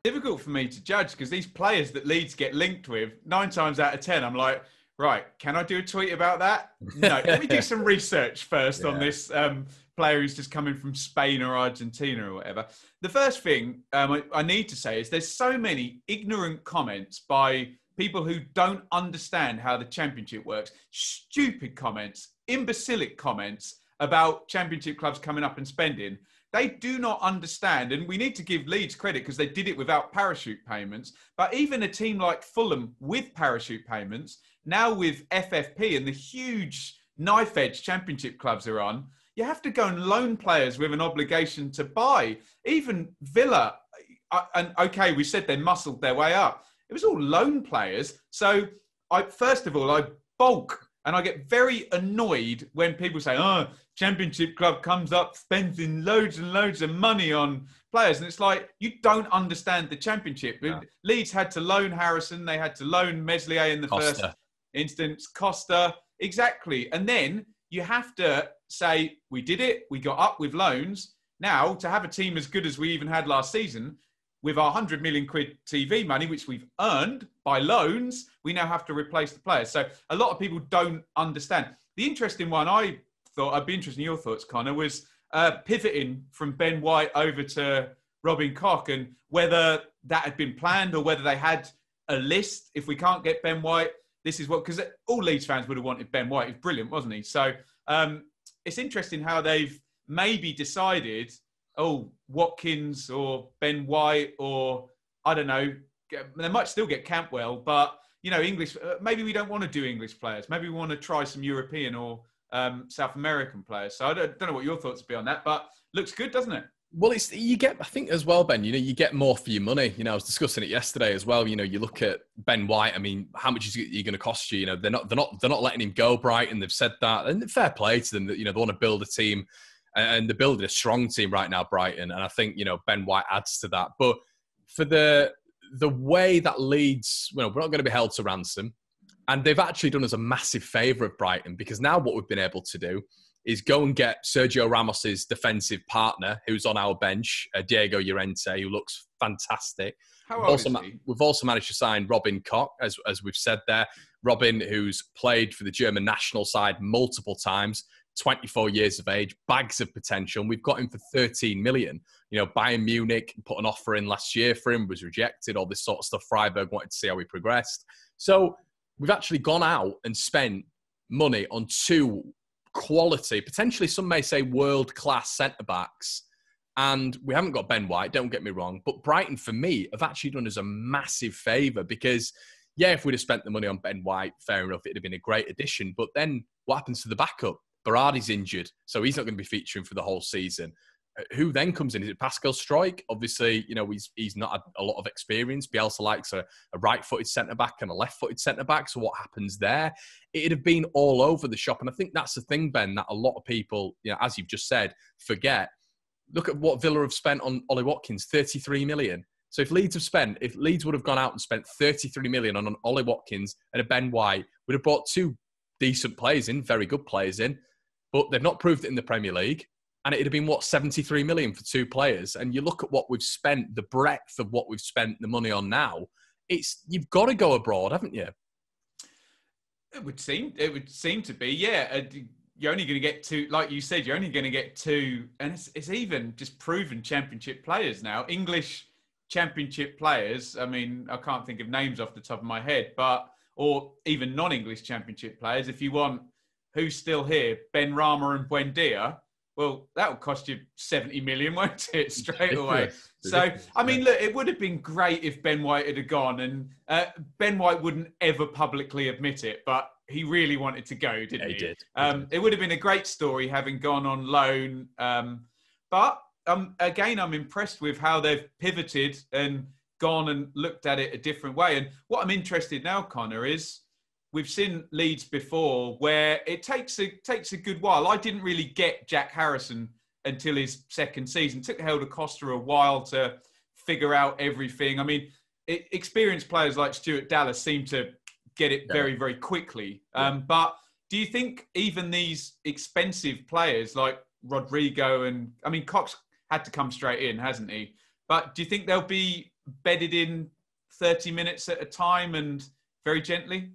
Difficult for me to judge because these players that Leeds get linked with, 9 times out of 10, I'm like, right, can I do a tweet about that? No, let me do some research first on this player who's just coming from Spain or Argentina or whatever. The first thing I need to say is there's so many ignorant comments by people who don't understand how the Championship works. Stupid comments, imbecilic comments about Championship clubs coming up and spending. They do not understand, and we need to give Leeds credit because they did it without parachute payments. But even a team like Fulham with parachute payments, now with FFP and the huge knife edge Championship clubs are on, you have to go and loan players with an obligation to buy. Even Villa, and okay, we said they muscled their way up. It was all loan players. So first of all, I balk and I get very annoyed when people say, oh, Championship club comes up spending loads and loads of money on players. And it's like, you don't understand the Championship. Yeah. Leeds had to loan Harrison. They had to loan Meslier in the first instance. Costa. Exactly. And then you have to say, we did it. We got up with loans. Now, to have a team as good as we even had last season, with our 100 million quid TV money, which we've earned by loans, we now have to replace the players. So a lot of people don't understand. The interesting one I thought, I'd be interested in your thoughts, Connor, was pivoting from Ben White over to Robin Koch and whether that had been planned or whether they had a list. If we can't get Ben White, this is what, because all Leeds fans would have wanted Ben White. He was brilliant, wasn't he? So it's interesting how they've maybe decided, oh, Watkins or Ben White or, I don't know, they might still get Campbell, but, you know, English, maybe we don't want to do English players. Maybe we want to try some European or South American players. So I don't know what your thoughts would be on that, but looks good, doesn't it? Well, you get, I think as well, Ben, you get more for your money. I was discussing it yesterday as well. You look at Ben White. I mean, how much is he going to cost you? They're not letting him go, Brighton. They've said that, and fair play to them that, they want to build a team, and they're building a strong team right now, Brighton. And I think, Ben White adds to that. But for the way that Leeds, we're not going to be held to ransom. And they've actually done us a massive favour of Brighton, because now what we've been able to do is go and get Sergio Ramos's defensive partner, who's on our bench, Diego Llorente, who looks fantastic. How old is he? We've also managed to sign Robin Koch, as we've said there. Robin, who's played for the German national side multiple times, 24 years of age, bags of potential. We've got him for 13 million. Bayern Munich put an offer in last year for him, was rejected, all this sort of stuff. Freiburg wanted to see how he progressed. So we've actually gone out and spent money on two quality, potentially some may say world-class centre-backs, and we haven't got Ben White, don't get me wrong, but Brighton, for me, have actually done us a massive favour, because, yeah, if we'd have spent the money on Ben White, fair enough, it'd have been a great addition, but then what happens to the backup? Berardi's injured, so he's not going to be featuring for the whole season. Who then comes in? Is it Pascal Struijk? Obviously, he's not had a lot of experience. Bielsa likes a right-footed centre-back and a left-footed centre-back. So what happens there? It'd have been all over the shop. And I think that's the thing, Ben, that a lot of people, as you've just said, forget. Look at what Villa have spent on Ollie Watkins, 33 million. So if Leeds would have gone out and spent 33 million on an Ollie Watkins and a Ben White, would have brought two decent players in, very good players in, but they've not proved it in the Premier League. And it'd have been, 73 million for two players. And you look at what we've spent, the breadth of what we've spent the money on now, you've got to go abroad, haven't you? It would seem to be, yeah. You're only going to get two, like you said, you're only going to get two. And it's even just proven Championship players now. English Championship players, I mean, I can't think of names off the top of my head, or even non-English Championship players. If you want, who's still here? Ben Rama and Buendia. Well, that would cost you 70 million, won't it, straight away? So, I mean, look, it would have been great if Ben White had gone, and Ben White wouldn't ever publicly admit it, but he really wanted to go, didn't he? He did. It would have been a great story having gone on loan. But again, I'm impressed with how they've pivoted and gone and looked at it a different way. And what I'm interested now, Connor, is we've seen Leeds before where it takes a good while. I didn't really get Jack Harrison until his second season. It took Helder Costa a while to figure out everything. I mean, experienced players like Stuart Dallas seem to get it very, very quickly. But do you think even these expensive players like Rodrigo and, I mean, Cox had to come straight in, hasn't he? But do you think they'll be bedded in 30 minutes at a time and very gently?